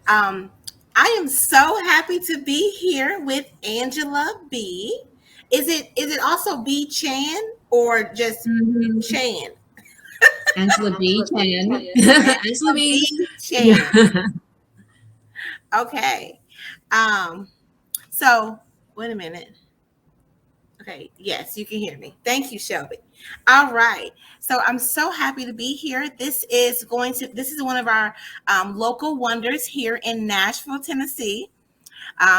Um, I am so happy to be here with Angela B. Is it also B Chan or just Mhm. Chan? Angela B. Chan. Angela Angela B. B Yeah. Chan. Okay. Um, so wait a minute. Okay, yes, you can hear me. Thank you, Shelby. All right. So I'm so happy to be here. This is one of our local wonders here in Nashville, Tennessee.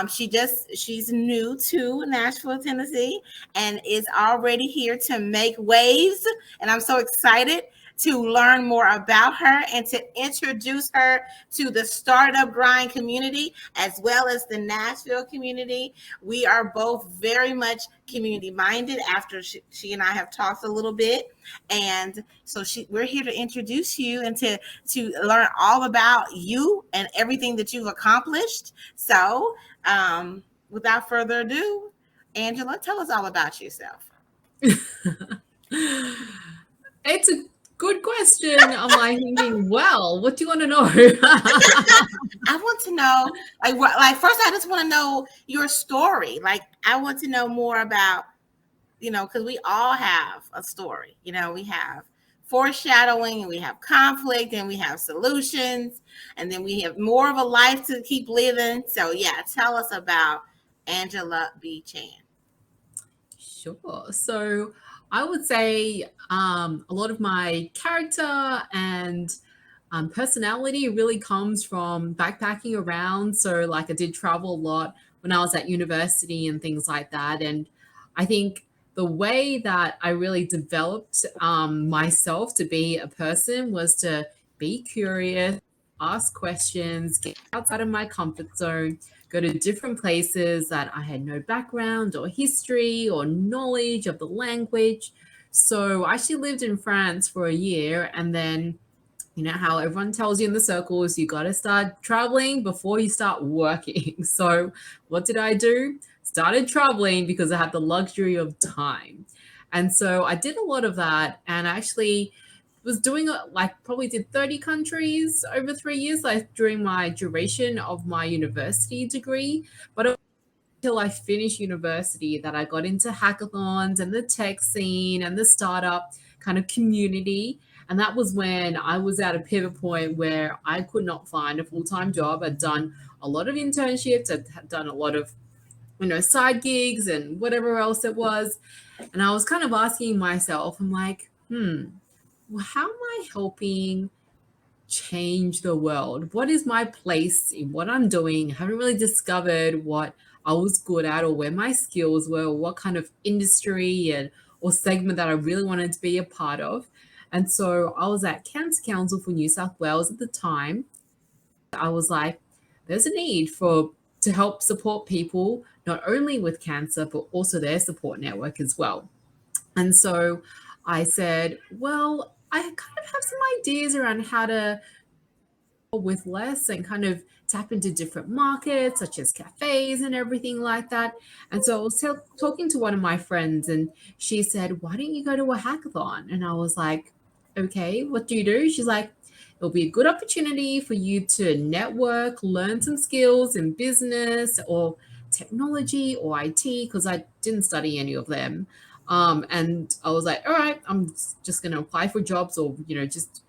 She's new to Nashville, Tennessee, and is already here to make waves. And I'm so excited to learn more about her and to introduce her to the startup grind community as well as the Nashville community. We are both very much community minded after she and I have talked a little bit. And so we're here to introduce you and to learn all about you and everything that you've accomplished. So without further ado, Angela, tell us all about yourself. It's a good question. I'm like thinking, well, what do you want to know? I want to know, like first, I just want to know your story. Like, I want to know more about, because we all have a story. We have foreshadowing, and we have conflict, and we have solutions, and then we have more of a life to keep living. So, yeah, tell us about Angela B. Chan. Sure. So I would say a lot of my character and personality really comes from backpacking around. So, like, I did travel a lot when I was at university and things like that. And I think the way that I really developed myself to be a person was to be curious, ask questions, get outside of my comfort zone, go to different places that I had no background or history or knowledge of the language. So I actually lived in France for a year, and then you know how everyone tells you in the circles, you got to start traveling before you start working. So what did I do? Started traveling because I had the luxury of time. And so I did a lot of that, and I actually was doing like probably did 30 countries over 3 years, like during my duration of my university degree. But until I finished university that I got into hackathons and the tech scene and the startup kind of community. And that was when I was at a pivot point where I could not find a full time job. I'd done a lot of internships, I'd had done a lot of side gigs and whatever else it was. And I was kind of asking myself, I'm like, well, how am I helping change the world? What is my place in what I'm doing? I haven't really discovered what I was good at or where my skills were, or what kind of industry and or segment that I really wanted to be a part of. And so I was at Cancer Council for New South Wales at the time. I was like, there's a need for to help support people not only with cancer but also their support network as well. And so I said, well, I kind of have some ideas around how to with less and kind of tap into different markets such as cafes and everything like that. And so I was talking to one of my friends, and she said, why don't you go to a hackathon? And I was like, okay, what do you do? She's like, it'll be a good opportunity for you to network, learn some skills in business or technology or IT, because I didn't study any of them. And I was like, all right, I'm just going to apply for jobs, or just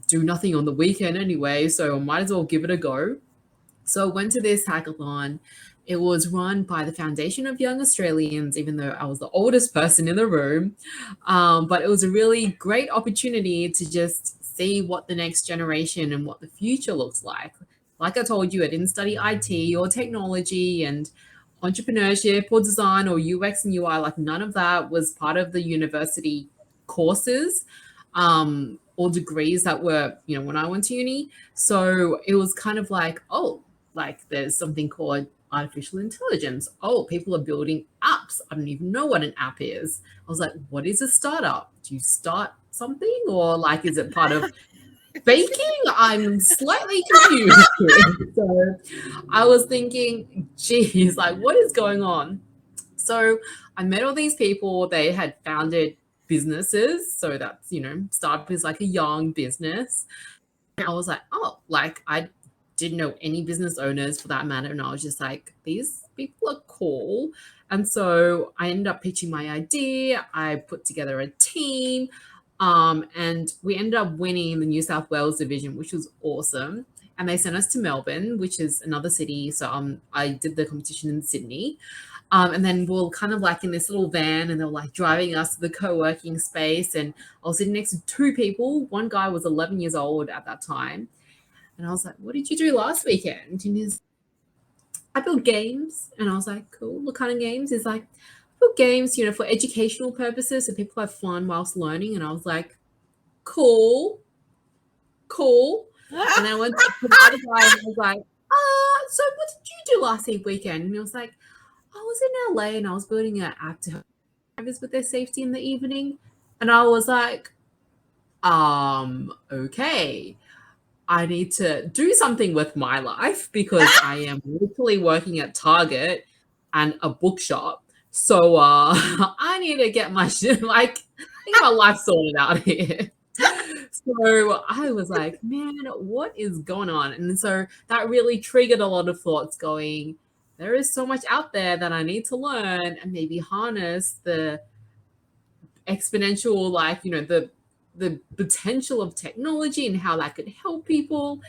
do nothing on the weekend anyway, so I might as well give it a go. So I went to this hackathon. It was run by the Foundation of Young Australians, even though I was the oldest person in the room. But it was a really great opportunity to just see what the next generation and what the future looks like. Like I told you, I didn't study IT or technology and entrepreneurship or design or UX and UI. Like, none of that was part of the university courses or degrees that were, when I went to uni. So it was kind of like, oh, like there's something called artificial intelligence. Oh, people are building apps. I don't even know what an app is. I was like, what is a startup? Do you start something, or like is it part of baking? I'm slightly confused here. So I was thinking, geez, like what is going on? So I met all these people. They had founded businesses. So that's, startup is like a young business. I was like, oh, like I didn't know any business owners for that matter. And I was just like, these people are cool. And so I ended up pitching my idea. I put together a team, and we ended up winning the New South Wales division, which was awesome. And they sent us to Melbourne, which is another city. So I did the competition in Sydney. And then we are kind of like in this little van, and they were like driving us to the co-working space. And I was sitting next to two people. One guy was 11 years old at that time. And I was like, what did you do last weekend? And he's, I built games. And I was like, cool. What kind of games? He's like, I built games, for educational purposes, so people have fun whilst learning. And I was like, cool. And then I went to the other guy and I was like, so what did you do last weekend? And he was like, I was in LA and I was building an app to help drivers with their safety in the evening. And I was like, okay, I need to do something with my life because I am literally working at Target and a bookshop. So I need to get my shit, like, get my life sorted out here. So I was like, man, what is going on? And so that really triggered a lot of thoughts going, there is so much out there that I need to learn and maybe harness the exponential, like, the potential of technology and how that could help people.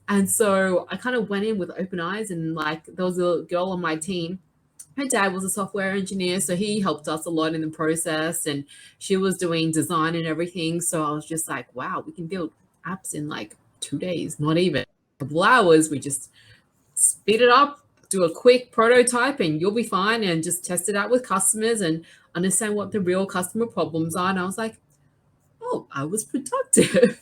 And so I kind of went in with open eyes, and like there was a girl on my team. Her dad was a software engineer, so he helped us a lot in the process, and she was doing design and everything. So I was just like, wow, we can build apps in like 2 days, not even a couple hours. We just speed it up, do a quick prototype, and you'll be fine, and just test it out with customers and understand what the real customer problems are. And I was like, oh, I was productive.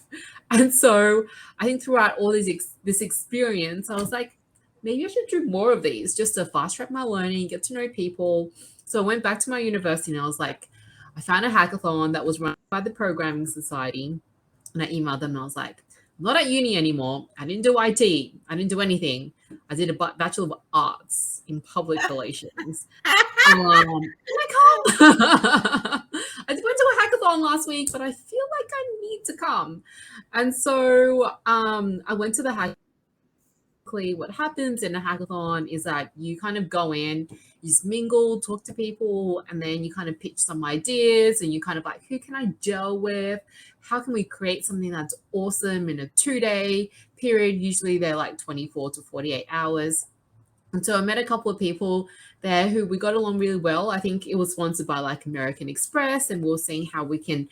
And so I think throughout all this experience, I was like, maybe I should do more of these just to fast track my learning, get to know people. So I went back to my university and I was like, I found a hackathon that was run by the Programming Society. And I emailed them and I was like, I'm not at uni anymore. I didn't do IT. I didn't do anything. I did a Bachelor of Arts in Public Relations. Can I come? I went to a hackathon last week, but I feel like I need to come. And so I went to the hackathon. What happens in a hackathon is that you kind of go in, you just mingle, talk to people, and then you kind of pitch some ideas, and you kind of like, who can I gel with? How can we create something that's awesome in a 2-day period? Usually they're like 24 to 48 hours. And so I met a couple of people there who we got along really well. I think it was sponsored by like American Express, and we were seeing how we can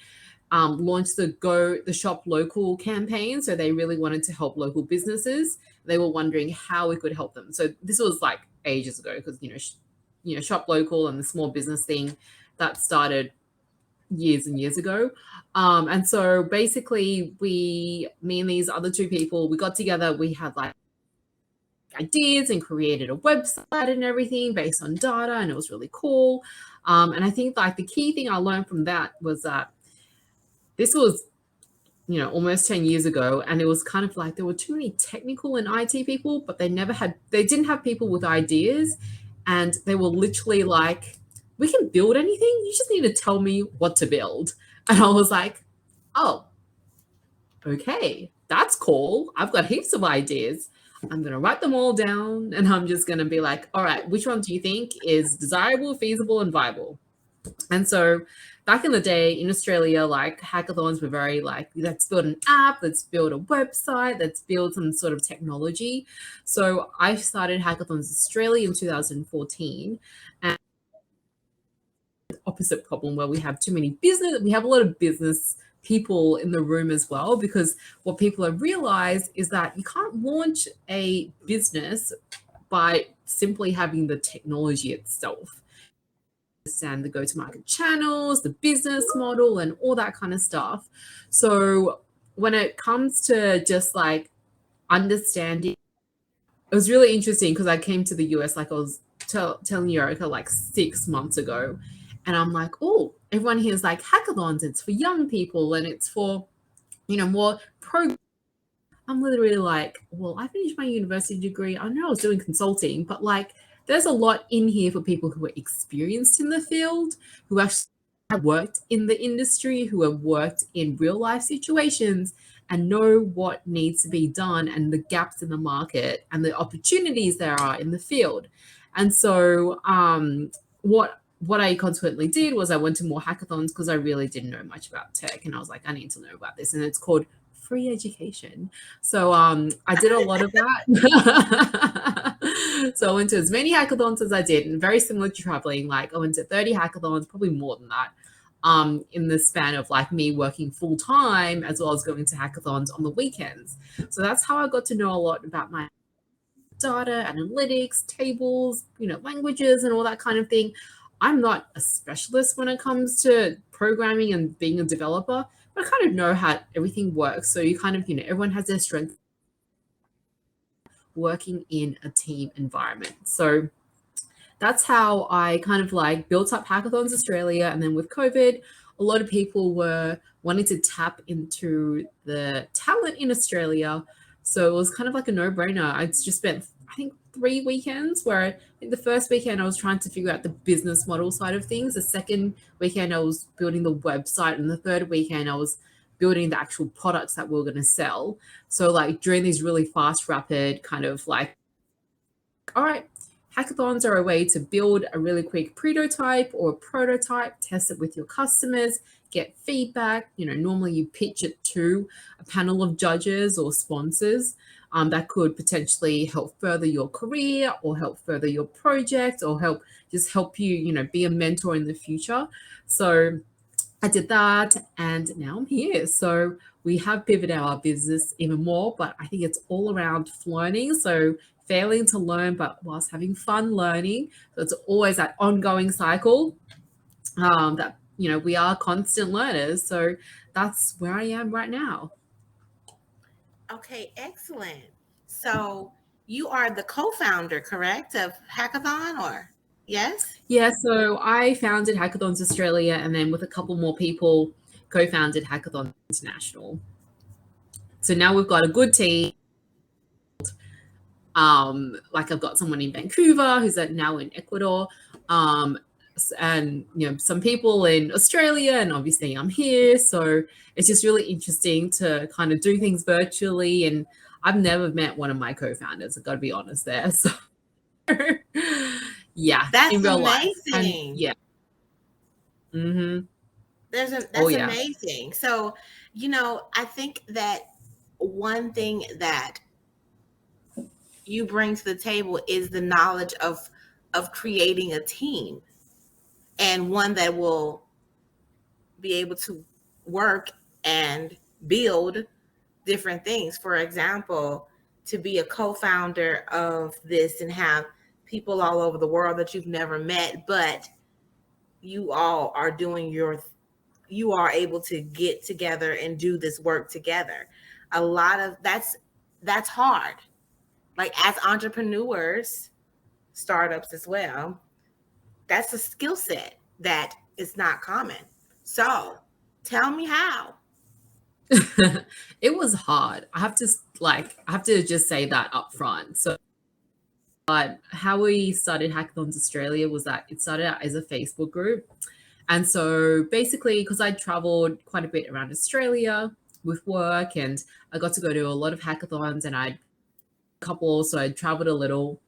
launch the shop local campaign. So they really wanted to help local businesses. They were wondering how we could help them. So this was like ages ago, because shop local and the small business thing that started years and years ago. And so basically me and these other two people, we got together. We had like ideas and created a website and everything based on data, and it was really cool. And I think like the key thing I learned from that was that this was almost 10 years ago, and it was kind of like there were too many technical and IT people, but they didn't have people with ideas, and they were literally like, we can build anything, you just need to tell me what to build. And I was like, oh, okay, that's cool. I've got heaps of ideas. I'm going to write them all down, and I'm just going to be like, all right, which one do you think is desirable, feasible, and viable? And so back in the day in Australia, like hackathons were very like, let's build an app, let's build a website, let's build some sort of technology. So I started Hackathons Australia in 2014. And opposite problem where we have a lot of business people in the room as well, because what people have realized is that you can't launch a business by simply having the technology itself. Understand the go-to-market channels, the business model, and all that kind of stuff. So when it comes to just like understanding, it was really interesting because I came to the US, like I was telling Erica, like 6 months ago, and I'm like, oh, everyone here is like hackathons, it's for young people and it's for more pro. I'm literally like, well, I finished my university degree. I know I was doing consulting, but like there's a lot in here for people who are experienced in the field, who actually have worked in the industry, who have worked in real life situations and know what needs to be done and the gaps in the market and the opportunities there are in the field. And so what I consequently did was I went to more hackathons because I really didn't know much about tech, and I was like, I need to know about this. And it's called free education. So I did a lot of that. So I went to as many hackathons as I did, and very similar to traveling. Like I went to 30 hackathons, probably more than that, in the span of like me working full time as well as going to hackathons on the weekends. So that's how I got to know a lot about my data, analytics, tables, languages, and all that kind of thing. I'm not a specialist when it comes to programming and being a developer, but I kind of know how everything works. So you kind of, everyone has their strengths working in a team environment. So that's how I kind of like built up Hackathons Australia. And then with COVID, a lot of people were wanting to tap into the talent in Australia. So it was kind of like a no-brainer. I just spent, I think, 3 weekends where I think the first weekend I was trying to figure out the business model side of things. The second weekend I was building the website. And the third weekend I was building the actual products that we were going to sell. So like during these really fast, rapid kind of like, all right, hackathons are a way to build a really quick prototype or prototype, test it with your customers, get feedback. Normally you pitch it to a panel of judges or sponsors that could potentially help further your career or help further your project or help you, be a mentor in the future. So I did that and now I'm here. So we have pivoted our business even more, but I think it's all around learning. So failing to learn, but whilst having fun learning. So it's always that ongoing cycle that, we are constant learners. So that's where I am right now. Okay, excellent. So you are the co-founder, correct, of Hackathon, or yes? Yeah, so I founded Hackathons Australia and then with a couple more people co-founded Hackathons International. So now we've got a good team. Like I've got someone in Vancouver who's now in Ecuador, and some people in Australia, and obviously I'm here. So it's just really interesting to kind of do things virtually. And I've never met one of my co-founders. I've got to be honest there. So yeah, in That's real life, and amazing. yeah, mm-hmm. Oh That's yeah. amazing. So, I think that one thing that you bring to the table is the knowledge of creating a team, and one that will be able to work and build different things. For example, to be a co-founder of this and have people all over the world that you've never met, but you all are you are able to get together and do this work together. A lot of that's hard. Like as entrepreneurs, startups as well, that's a skill set that is not common. So tell me how. It was hard. I have to just say that up front. So but how we started Hackathons Australia was that it started out as a Facebook group. And so basically, because I traveled quite a bit around Australia with work and I got to go to a lot of hackathons and I'd couple, so I traveled a little.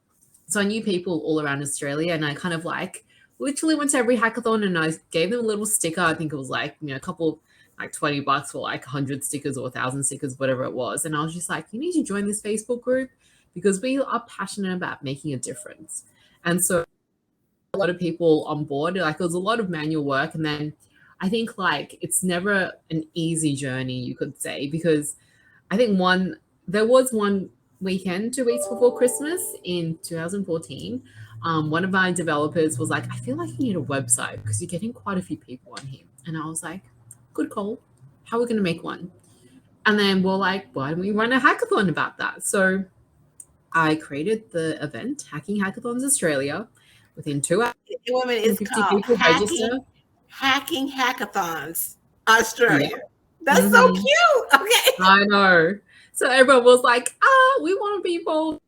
So I knew people all around Australia and I kind of like literally went to every hackathon and I gave them a little sticker. I think it was like, a couple like $20 for like 100 stickers or 1,000 stickers, whatever it was. And I was just like, you need to join this Facebook group because we are passionate about making a difference. And so a lot of people on board, like it was a lot of manual work. And then I think like it's never an easy journey, you could say, because I think there was one weekend, 2 weeks before Christmas in 2014. One of my developers was like, I feel like you need a website because you're getting quite a few people on here. And I was like, good call. How are we going to make one? And then we're like, why don't we run a hackathon about that? So I created the event, Hacking Hackathons Australia. Within 2 hours, Women is 150 called people register. Hacking Hackathons Yeah. Australia. That's so Mm-hmm. cute. Okay. I know. So everyone was like, we want to be involved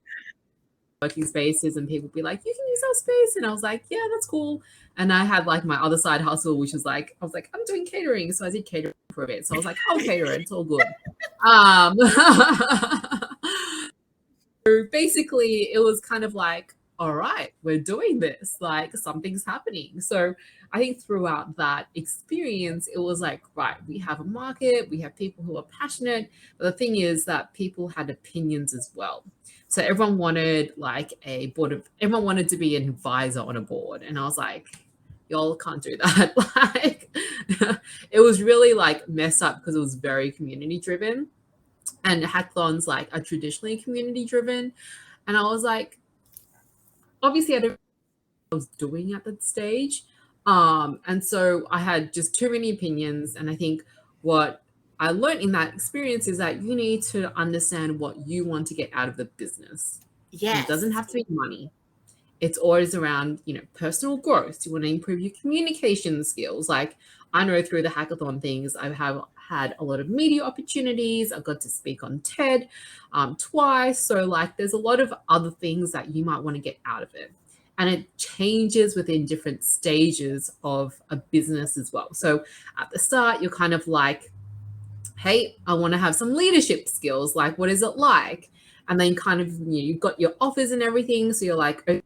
working spaces, and people be like, you can use our space. And I was like, yeah, that's cool. And I had like my other side hustle, which was like, I was like, I'm doing catering. So I did catering for a bit. So I was like, I'll cater it. It's all good. Um, so basically, it was kind of like, all right, we're doing this. Like something's happening. So I think throughout that experience, it was like, right, we have a market, we have people who are passionate. But the thing is that people had opinions as well. So everyone wanted like a board of, everyone wanted to be an advisor on a board. And I was like, y'all can't do that. Like, it was really like messed up because it was very community driven, and hackathons like are traditionally community driven. And I was like, obviously I don't know what I was doing at that stage. And so I had just too many opinions. And I think what I learned in that experience is that you need to understand what you want to get out of the business. And it doesn't Yes. have to be money. It's always around, personal growth. You want to improve your communication skills. Like I know through the hackathon things, I have had a lot of media opportunities. I got to speak on TED twice. So like there's a lot of other things that you might want to get out of it. And it changes within different stages of a business as well. So at the start, you're kind of like, hey, I want to have some leadership skills. Like, what is it like? And then kind of, you've got your offers and everything. So you're like, okay,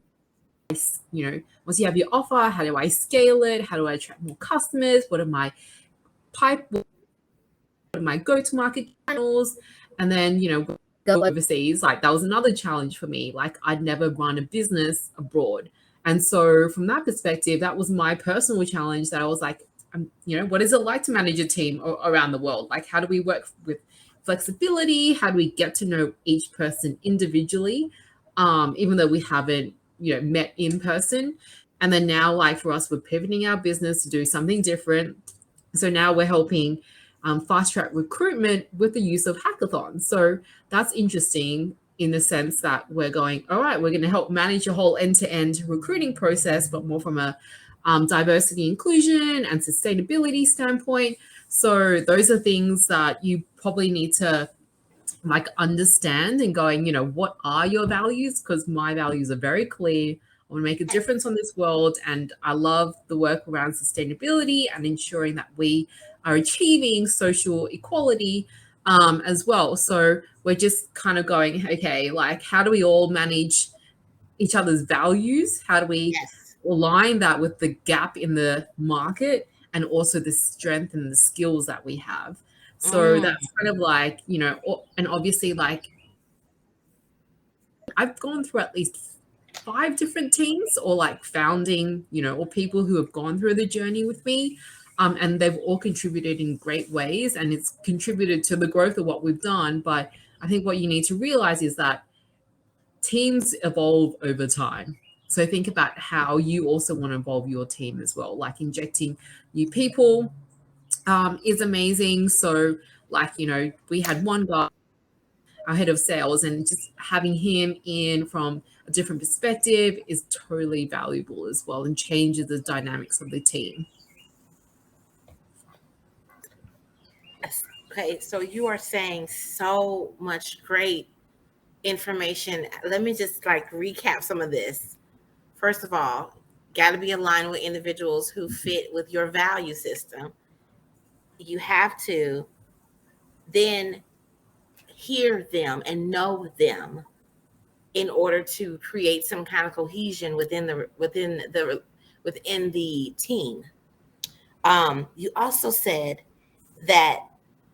once you have your offer, how do I scale it? How do I attract more customers? What are my what are my go-to-market channels? And then, go overseas. Like that was another challenge for me. Like I'd never run a business abroad. And so from that perspective, that was my personal challenge that I was like, what is it like to manage a team around the world? Like how do we work with flexibility? How do we get to know each person individually? Even though we haven't met in person. And then now, like for us, we're pivoting our business to do something different. So now we're helping fast track recruitment with the use of hackathons. So that's interesting in the sense that we're going, all right, we're going to help manage your whole end-to-end recruiting process, but more from a diversity, inclusion, and sustainability standpoint. So those are things that you probably need to like understand and going, what are your values? Because my values are very clear. I want to make a difference on this world. And I love the work around sustainability and ensuring that we are achieving social equality as well. So we're just kind of going, okay, like how do we all manage each other's values? How do we Yes. align that with the gap in the market and also the strength and the skills that we have? So Mm. that's kind of like, and obviously, like, I've gone through at least 5 different teams or like founding, or people who have gone through the journey with me. And they've all contributed in great ways, and it's contributed to the growth of what we've done. But I think what you need to realize is that teams evolve over time. So think about how you also want to evolve your team as well. Like injecting new people is amazing. So like, we had one guy, our head of sales, and just having him in from a different perspective is totally valuable as well and changes the dynamics of the team. Yes. Okay, so you are saying so much great information. Let me just like recap some of this. First of all, got to be aligned with individuals who fit with your value system. You have to then hear them and know them in order to create some kind of cohesion within the team. You also said that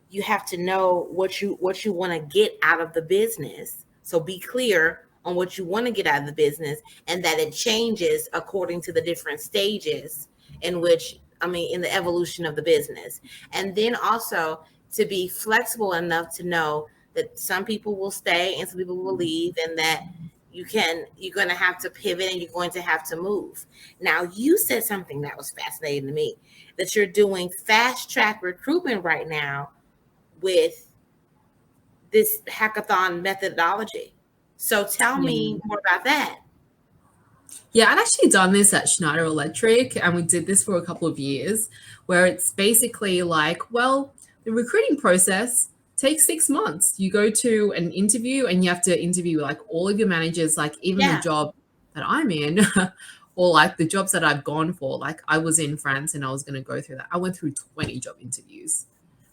you have to know what you want to get out of the business. So be clear on what you want to get out of the business, and that it changes according to the different stages in which, I mean, in the evolution of the business. And then also to be flexible enough to know that some people will stay and some people will leave, and that you're going to have to pivot and you're going to have to move. Now, you said something that was fascinating to me, that you're doing fast track recruitment right now with this hackathon methodology. So tell Yeah. me more about that. Yeah, I'd actually done this at Schneider Electric, and we did this for a couple of years, where it's basically like, well, the recruiting process takes 6 months. You go to an interview and you have to interview like all of your managers, like even the Yeah. job that I'm in, or like the jobs that I've gone for. Like I was in France and I was going to go through that. I went through 20 job interviews.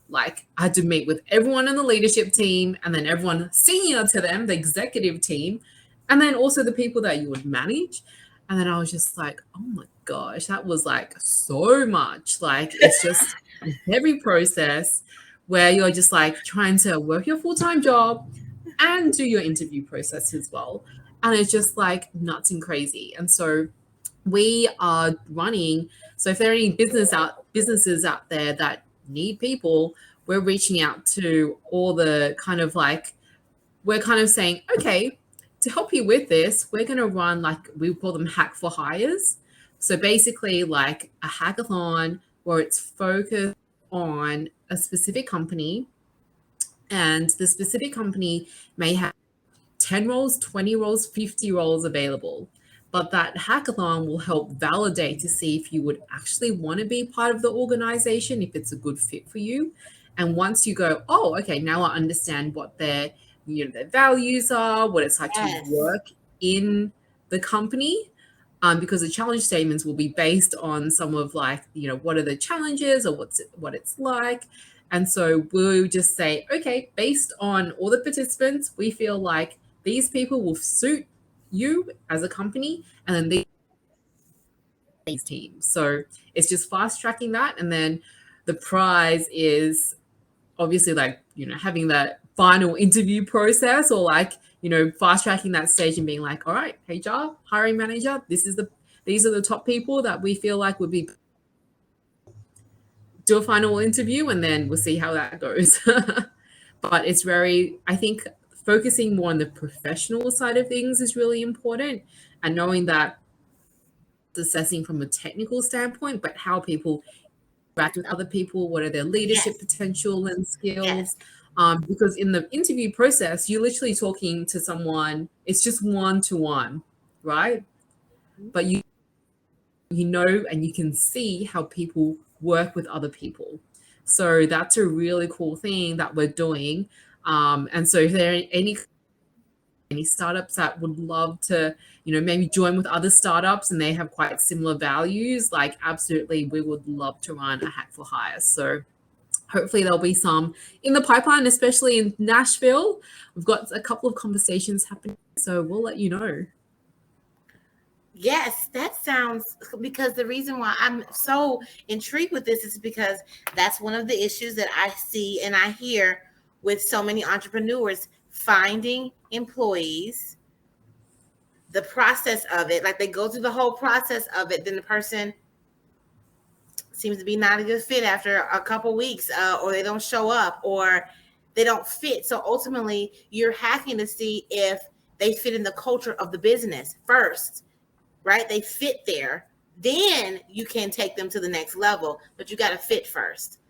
Like I had to meet with everyone in the leadership team and then everyone senior to them, the executive team, and then also the people that you would manage. And then I was just like, oh my gosh, that was like so much. Like it's just a heavy process where you're just like trying to work your full-time job and do your interview process as well. And it's just like nuts and crazy. And so we are running. So if there are any businesses out there that need people, we're reaching out to all the kind of like, we're kind of saying, okay, to help you with this, we're going to run like we call them hack for hires. So basically like a hackathon where it's focused on a specific company, and the specific company may have 10 roles, 20 roles, 50 roles available. But that hackathon will help validate to see if you would actually want to be part of the organization, if it's a good fit for you. And once you go, oh, okay, now I understand what their values are, what it's like to Yes. work in the company. Because the challenge statements will be based on some of like, what are the challenges or what it's like. And so we'll just say, okay, based on all the participants, we feel like these people will suit you as a company, and then these teams. So it's just fast tracking that. And then the prize is obviously like, having that final interview process, or like, fast tracking that stage and being like, all right, HR, hiring manager, these are the top people that we feel like would be do a final interview, and then we'll see how that goes. But it's I think focusing more on the professional side of things is really important, and knowing that assessing from a technical standpoint, but how people interact with other people, what are their leadership Yes. potential and skills. Yes. Because in the interview process, you're literally talking to someone, it's just one-to-one, right? But you know, and you can see how people work with other people. So that's a really cool thing that we're doing. And so if there are any startups that would love to, maybe join with other startups and they have quite similar values, like absolutely, we would love to run a hack for hire. So hopefully there'll be some in the pipeline, especially in Nashville. We've got a couple of conversations happening, so we'll let you know. Yes, that sounds, because the reason why I'm so intrigued with this is because that's one of the issues that I see and I hear with so many entrepreneurs: finding employees, the process of it. Like they go through the whole process of it, then the person seems to be not a good fit after a couple weeks, or they don't show up, or they don't fit. So ultimately, you're hacking to see if they fit in the culture of the business first, right? They fit there. Then you can take them to the next level, but you got to fit first.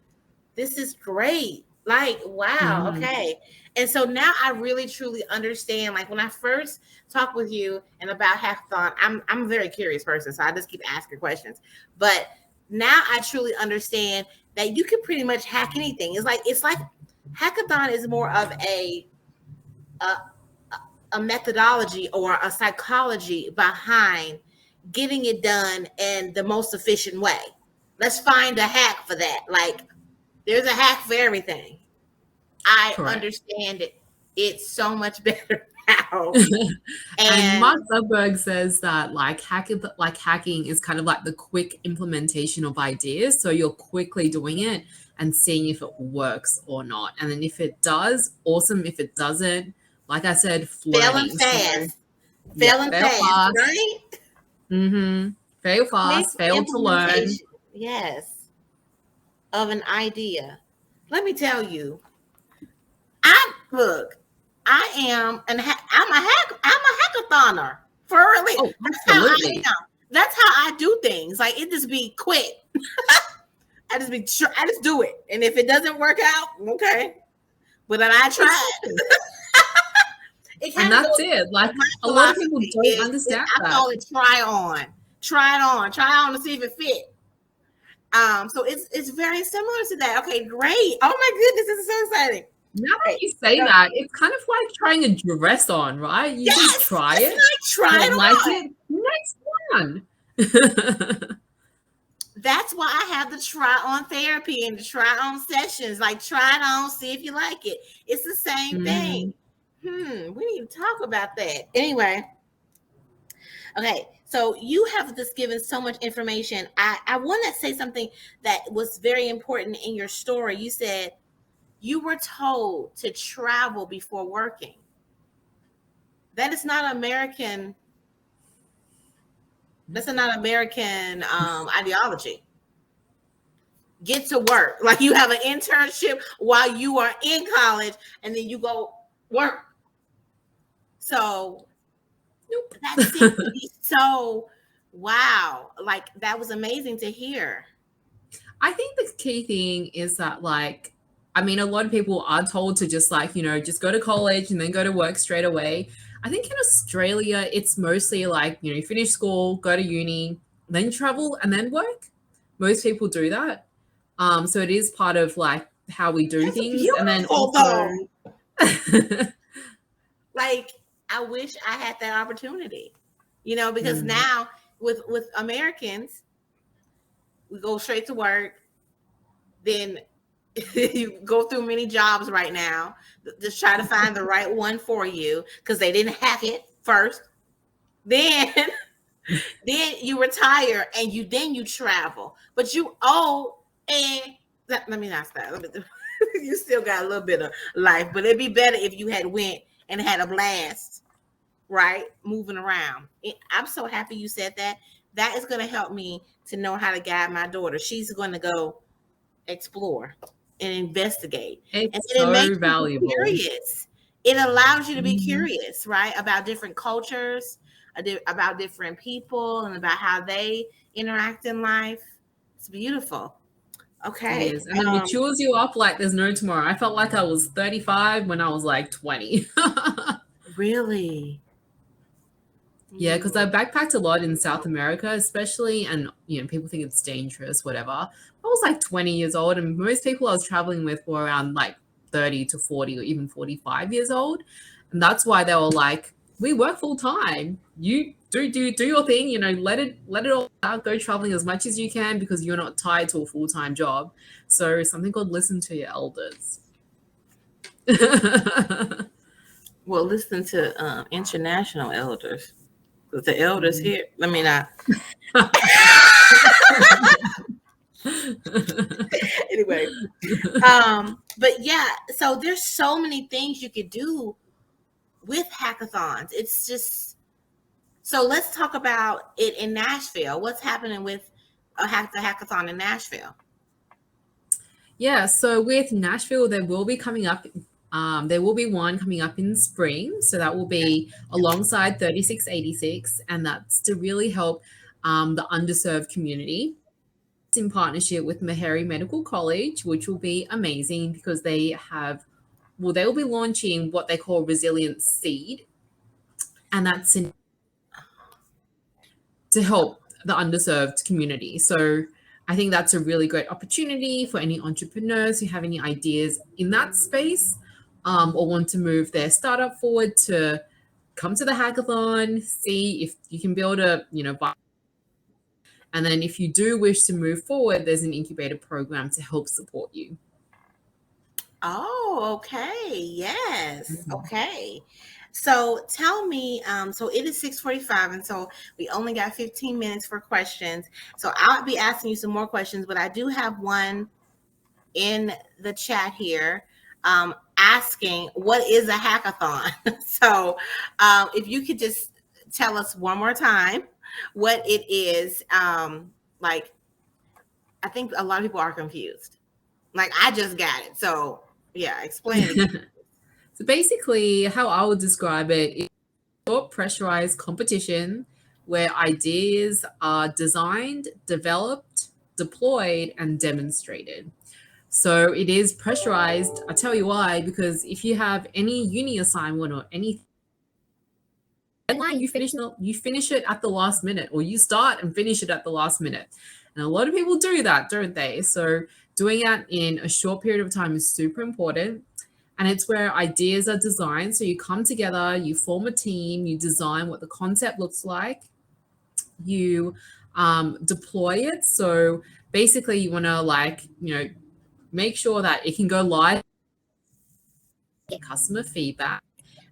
This is great. Like, wow. Mm-hmm. Okay. And so now I really truly understand. Like when I first talked with you and about hackathon, I'm a very curious person, so I just keep asking questions. But now I truly understand that you can pretty much hack anything. It's like hackathon is more of a, a methodology or a psychology behind getting it done in the most efficient way. Let's find a hack for that. Like there's a hack for everything. I Correct. understand it. It's so much better now. And And Mark Zuckerberg says that hacking is kind of like the quick implementation of ideas. So you're quickly doing it and seeing if it works or not. And then if it does, awesome. If it doesn't, like I said, failing learning. So fast. yeah, Failing fail fast, fast. right? Fail Quick fast, fail to learn. implementation. Yes. Of an idea. Let me tell you, I look, I'm a hackathoner. For really. Oh, That's how I absolutely. am. That's how I do things. Like it just be quick. I just do it. And if it doesn't work out, okay. But then I tried. It And kind of that's goes it. Like my a lot of people philosophy don't is understand I that. call it try on to see if it fit. So it's very similar to that. Okay, great. Oh my goodness, this is so exciting. Now that Okay, you say so that, it's kind of like trying a dress on, right? You just yes, try it's it, like try it don't like on. it, next one. That's why I have the try on therapy and the try on sessions. Like, try it on, see if you like it. It's the same Mhm. thing. We need to talk about that. Anyway, okay. So you have just given so much information. I want to say something that was very important in your story. You said you were told to travel before working. That is not American. That's not American ideology. Get to work. Like, you have an internship while you are in college, and then you go work. So that seems to Nope. be so, wow. Like, that was amazing to hear. I think the key thing is that, like, I mean, a lot of people are told to just, like, just go to college and then go to work straight away. I think in Australia, it's mostly like, you finish school, go to uni, then travel and then work. Most people do that. So it is part of like how we do That's things. And then beautiful, also, though. Like, I wish I had that opportunity, because mm, now with Americans, we go straight to work, then you go through many jobs right now, just try to find the right one for you because they didn't hack it first. Then then you retire, and you travel, but you owe. And let me not stop. You still got a little bit of life, but it'd be better if you had went and had a blast, right? Moving around. I'm so happy you said that. That is going to help me to know how to guide my daughter. She's going to go explore and investigate. And it's then it so makes you valuable. curious. It allows you to be Mhm. curious, right? About different cultures, about different people, and about how they interact in life. It's beautiful. It Okay. is. And then matures you up like there's no tomorrow. I felt like I was 35 when I was like 20. Really? Yeah, because Mm. I backpacked a lot in South America, especially, and people think it's dangerous, whatever. I was like 20 years old, and most people I was traveling with were around like 30 to 40 or even 45 years old. And that's why they were like, we work full time. You do your thing, let it all out, go traveling as much as you can because you're not tied to a full-time job. So something called listen to your elders. Well, listen to international elders. 'Cause the elders here, I mean, anyway. But yeah, so there's so many things you could do with hackathons. It's just, so let's talk about it in Nashville. What's happening with the hackathon in Nashville? Yeah, so with Nashville, there will be one coming up in spring. So that will be alongside 3686, and that's to really help the underserved community. It's in partnership with Meharry Medical College, which will be amazing because they will be launching what they call Resilience Seed, and that's to help the underserved community. So I think that's a really great opportunity for any entrepreneurs who have any ideas in that space, or want to move their startup forward to come to the hackathon, see if you can build and then if you do wish to move forward, there's an incubator program to help support you. Oh, okay. Yes. Mhm. Okay. So tell me, so it is 6:45, and so we only got 15 minutes for questions. So I'll be asking you some more questions, but I do have one in the chat here, asking what is a hackathon. So if you could just tell us one more time what it is. Like, I think a lot of people are confused. Like, I just got it. So yeah, explain it again. So basically, how I would describe it is a short pressurized competition where ideas are designed, developed, deployed, and demonstrated. So it is pressurized. I'll tell you why, because if you have any uni assignment or any deadline, you finish it at the last minute, or you start and finish it at the last minute. And a lot of people do that, don't they? So doing that in a short period of time is super important. And it's where ideas are designed. So you come together, you form a team, you design what the concept looks like, you deploy it. So basically, you want to make sure that it can go live, customer feedback,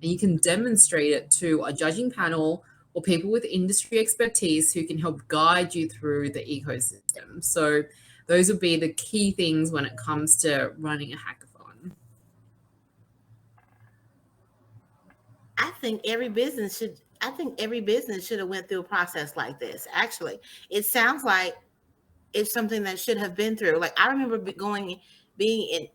and you can demonstrate it to a judging panel or people with industry expertise who can help guide you through the ecosystem. So those would be the key things when it comes to running a hackathon. I think every business should. I think every business should have went through a process like this. Actually, it sounds like it's something that should have been through. Like I remember being in,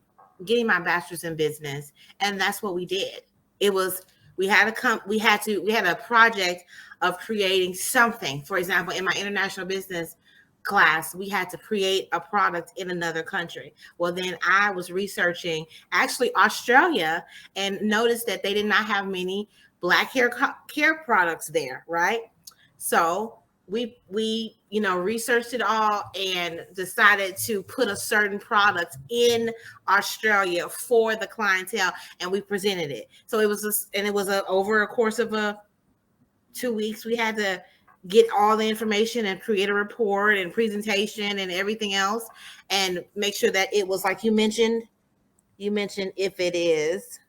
getting my bachelor's in business, and that's what we did. It was we had a project of creating something. For example, in my international business class, we had to create a product in another country. Well, then I was researching actually Australia and noticed that they did not have many black care products there, right? So we researched it all and decided to put a certain product in Australia for the clientele, and we presented it. So it was over a course of 2 weeks. We had to get all the information and create a report and presentation and everything else, and make sure that it was like you mentioned. You mentioned if it is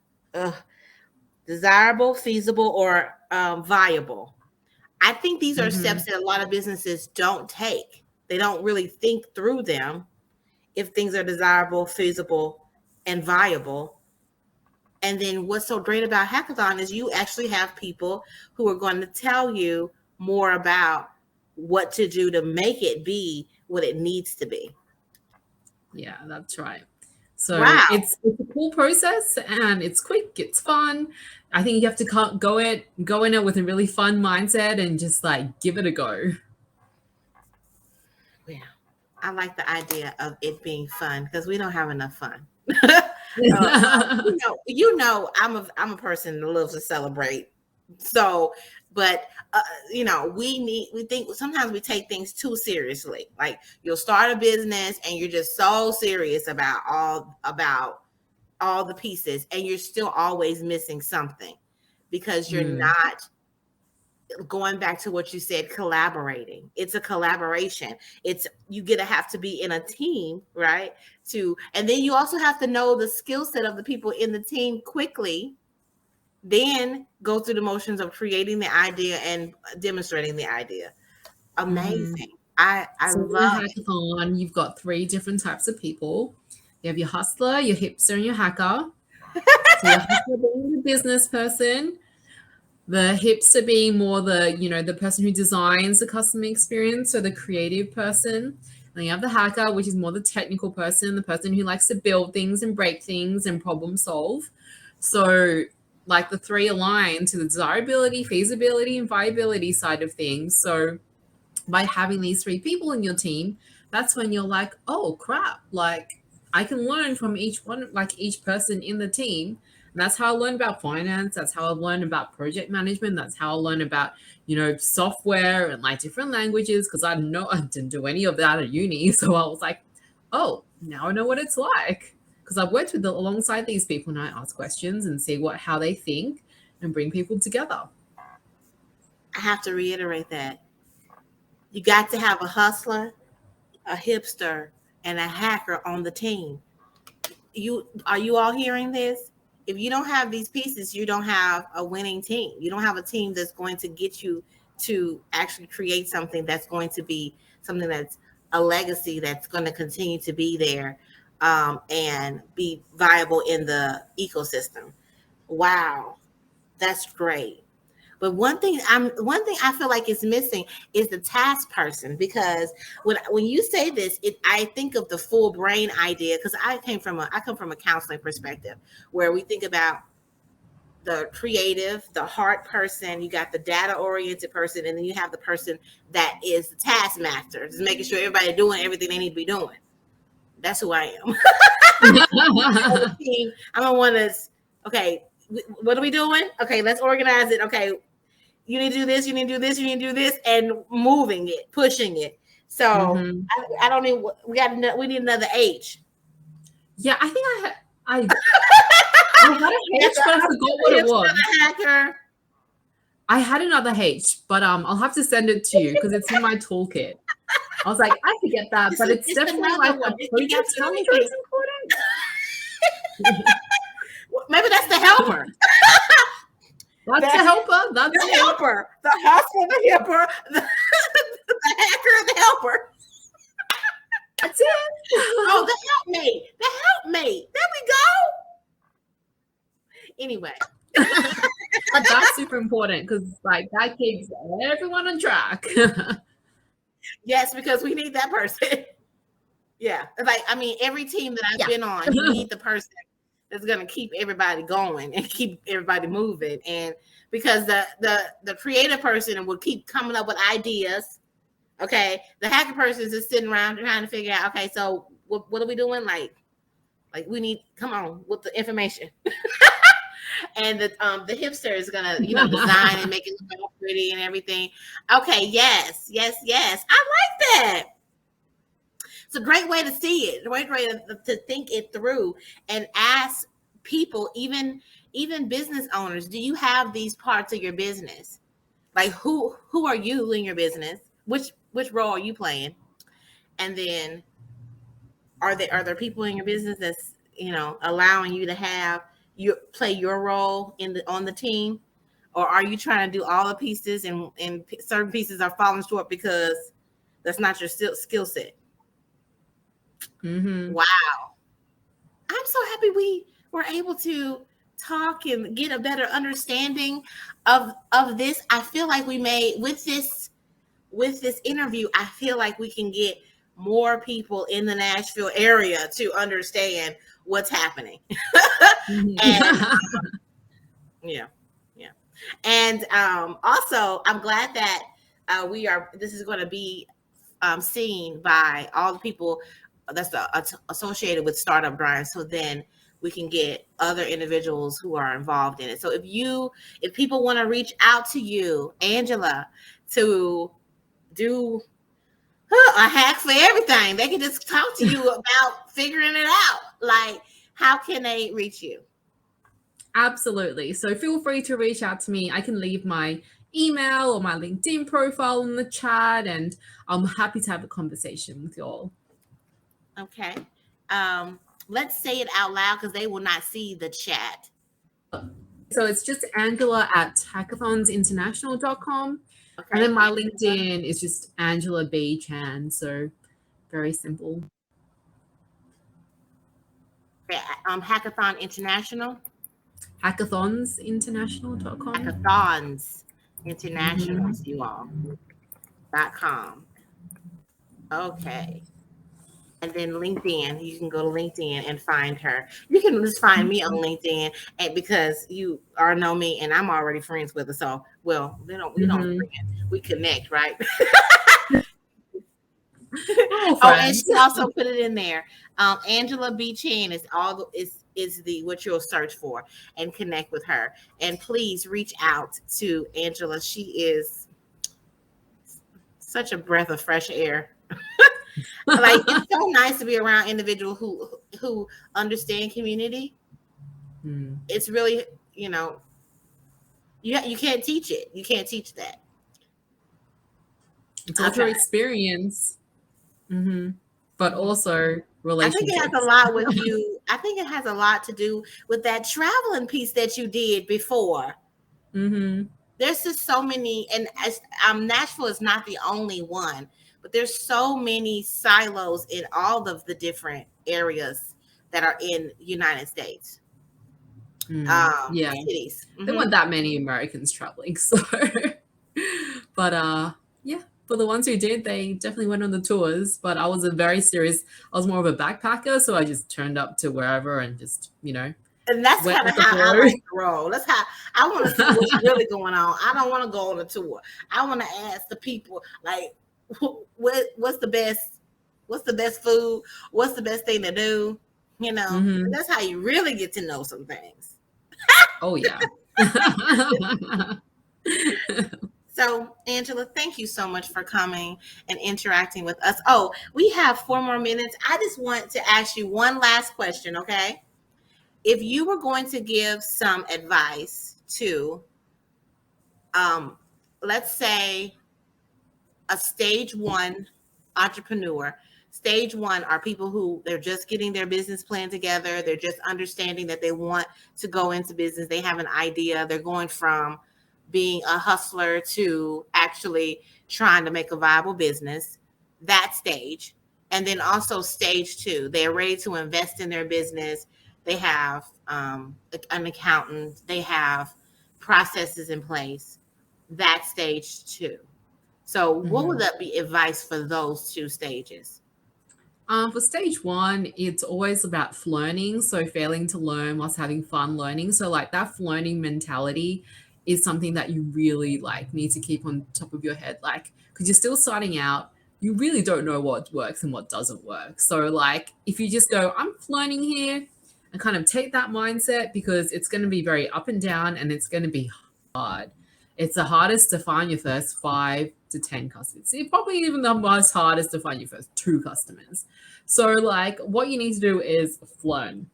desirable, feasible, or viable. I think these are Mm-hmm. steps that a lot of businesses don't take. They don't really think through them if things are desirable, feasible, and viable. And then what's so great about Hackathon is you actually have people who are going to tell you more about what to do to make it be what it needs to be. Yeah, that's right. So Wow. it's a cool process and it's quick, it's fun. I think you have to go in it with a really fun mindset and just like give it a go. Yeah. I like the idea of it being fun because we don't have enough fun. I'm a person that loves to celebrate. So, but we think sometimes we take things too seriously. Like you'll start a business and you're just so serious about all the pieces, and you're still always missing something because you're Mm. not going back to what you said, collaborating. It's a collaboration. It's you get to have to be in a team, right? And then you also have to know the skill set of the people in the team quickly, then go through the motions of creating the idea and demonstrating the idea. Hmm. Amazing. I So in a love it. hackathon, you've got three different types of people. You have your hustler, your hipster, and your hacker. So your hustler being the business person, the hipster being more the person who designs the customer experience, so the creative person. And you have the hacker, which is more the technical person, the person who likes to build things and break things and problem solve. So like the three align to the desirability, feasibility, and viability side of things. So by having these three people in your team, that's when you're like, oh crap, like I can learn from each one, like each person in the team. And that's how I learned about finance. That's how I learned about project management. That's how I learned about, software and like different languages. Cause I didn't do any of that at uni. So I was like, oh, now I know what it's like. Cause I've worked alongside these people and I ask questions and see how they think and bring people together. I have to reiterate that. You got to have a hustler, a hipster, and a hacker on the team. Are you all hearing this? If you don't have these pieces, you don't have a winning team. You don't have a team that's going to get you to actually create something that's going to be something that's a legacy that's going to continue to be there, and be viable in the ecosystem. Wow, that's great. But one thing I feel like is missing is the task person, because when you say this, I think of the full brain idea, because I come from a counseling perspective where we think about the creative, the heart person, you got the data oriented person, and then you have the person that is the taskmaster, just making sure everybody doing everything they need to be doing. That's who I am. I'm the one that's okay. What are we doing? Okay, let's organize it. Okay, you need to do this, you need to do this, you need to do this, and moving it, pushing it. So Hmm. I don't need. We need another H. Yeah, I think I had a We got H, but I forgot what the it hipster, was. the hacker. I had another H, but I'll have to send it to you because it's in my toolkit. I was like, I could get that, but it's It's definitely another like one. a You kept project telling manager me. is important. Maybe that's the helper. That's the helper. That's The it. helper. The hustler, the helper, the hacker, the helper. That's it. Oh, the helpmate. The helpmate. There we go. Anyway. But that's super important because like that keeps everyone on track. Yes, because we need that person. Yeah. Like, I mean, every team that I've Yeah. been on, you need the person that's going to keep everybody going and keep everybody moving. And because the creative person will keep coming up with ideas. Okay. The hacker person is just sitting around trying to figure out, okay, so what are we doing? Like we need, come on with the information. And the hipster is gonna, design and make it look all pretty and everything. Okay, yes. I like that. It's a great way to see it, a great way to think it through and ask people, even business owners, do you have these parts of your business? Like who are you in your business? Which role are you playing? And then are there people in your business that's allowing you to have play your role on the team, or are you trying to do all the pieces and certain pieces are falling short because that's not your skill set? Mm-hmm. Wow, I'm so happy we were able to talk and get a better understanding of this. I feel like we made with this interview, I feel like we can get more people in the Nashville area to understand what's happening. And yeah. And also, I'm glad that this is going to be seen by all the people that's associated with Startup Grind. So then we can get other individuals who are involved in it. So if people want to reach out to you, Angela, to do a hack for everything, they can just talk to you about figuring it out. Like, how can they reach you? Absolutely. So feel free to reach out to me. I can leave my email or my LinkedIn profile in the chat, and I'm happy to have a conversation with you all. Okay. Let's say it out loud because they will not see the chat. So it's just Angela at hackathonsinternational.com. Okay. And then my LinkedIn is just Angela B. Chan. So very simple. Hackathon International. Hackathonsinternational.com. Hackathons International, you all. .com. Okay. And then LinkedIn, you can go to LinkedIn and find her. You can just find me on LinkedIn, and because you know me and I'm already friends with her. So, well, we don't we connect, right? And she also put it in there. Angela B. Chan is what you'll search for and connect with her. And please reach out to Angela. She is such a breath of fresh air. Like, it's so nice to be around individuals who understand community. It's really, you can't teach it. You can't teach that. It's all through experience, but also relationships. I think it has a lot with you. I think it has a lot to do with that traveling piece that you did before. There's just so many, and Nashville is not the only one, but there's so many silos in all of the different areas that are in the United States. Cities. There weren't that many Americans traveling, so but yeah, for the ones who did, they definitely went on the tours. But I was I was more of a backpacker, so I just turned up to wherever and just and that's kind of how I like to roll. That's how I want to see what's really going on. I don't want to go on a tour. I want to ask the people, like, what's the best food? What's the best thing to do? That's how you really get to know some things. Oh yeah. So, Angela, thank you so much for coming and interacting with us. Oh, we have 4 more minutes. I just want to ask you one last question, okay? If you were going to give some advice to um, let's say a stage one entrepreneur. Stage one are people who they're just getting their business plan together. They're just understanding that they want to go into business. They have an idea. They're going from being a hustler to actually trying to make a viable business. That stage. And then also stage two, they're ready to invest in their business. They have an accountant. They have processes in place. That stage two. So, what would Mhm. that be advice for those two stages? For stage one, it's always about learning. So, failing to learn whilst having fun learning. So, like that learning mentality is something that you really like need to keep on top of your head. Like, because you're still starting out, you really don't know what works and what doesn't work. So, like, if you just go, I'm learning here, and kind of take that mindset because it's going to be very up and down and it's going to be hard. It's the hardest to find your first 5 to 10 customers. It's probably even the most hardest to find your first 2 customers. So, like, what you need to do is learn.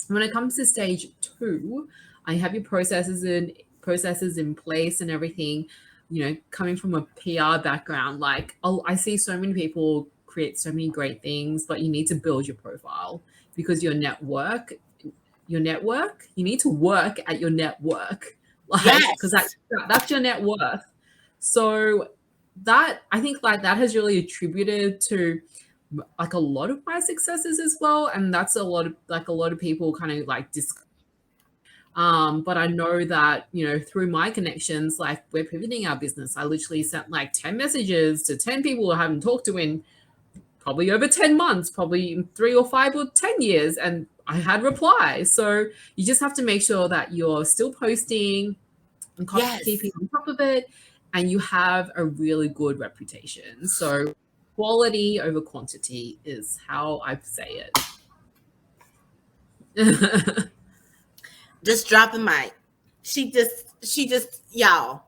When it comes to stage two, I have your processes in place and everything. You know, coming from a PR background, like I see so many people create so many great things, but you need to build your profile because you need to work at your network, like because Yes. that's your net worth. So that I think like that has really attributed to like a lot of my successes as well, and that's a lot of people kind of like but I know that, you know, through my connections, like we're pivoting our business. I literally sent like 10 messages to 10 people I haven't talked to in probably over 10 months, probably 3 or 5 or 10 years, and I had replies. So you just have to make sure that you're still posting and keeping Yes. on top of it, and you have a really good reputation. So quality over quantity is how I say it. Just drop the mic. Y'all,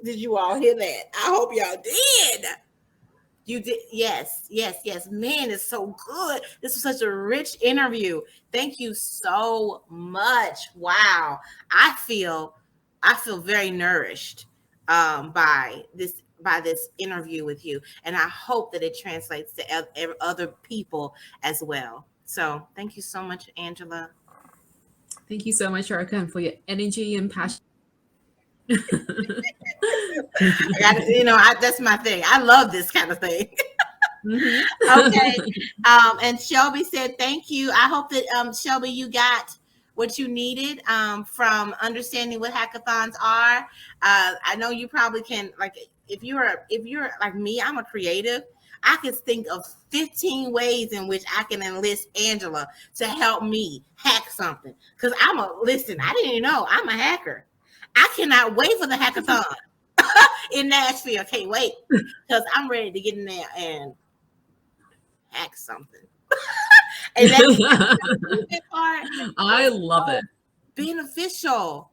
did you all hear that? I hope y'all did. You did. Yes, yes, yes. Man, it's so good. This was such a rich interview. Thank you so much. Wow. I feel, I feel very nourished by this interview with you, and I hope that it translates to other people as well. So, thank you so much, Angela. Thank you so much, Erica, for your energy and passion. I got, that's my thing. I love this kind of thing. Mhm. Okay. And Shelby said, thank you. I hope that, Shelby, you got what you needed from understanding what hackathons are. I know you probably can, like, if you're like me, I'm a creative. I can think of 15 ways in which I can enlist Angela to help me hack something. Because listen, I didn't even know I'm a hacker. I cannot wait for the hackathon in Nashville. Can't wait because I'm ready to get in there and hack something. And that's the part I is love it. so beneficial.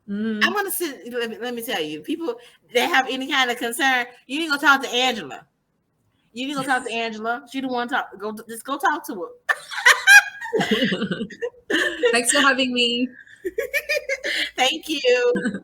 I'm Mhm. gonna sit. Let me tell you, people that have any kind of concern, you need to go talk to Angela. You need to go talk to Angela. She the one talk. Just go talk to Thanks for having me. her. Thank you.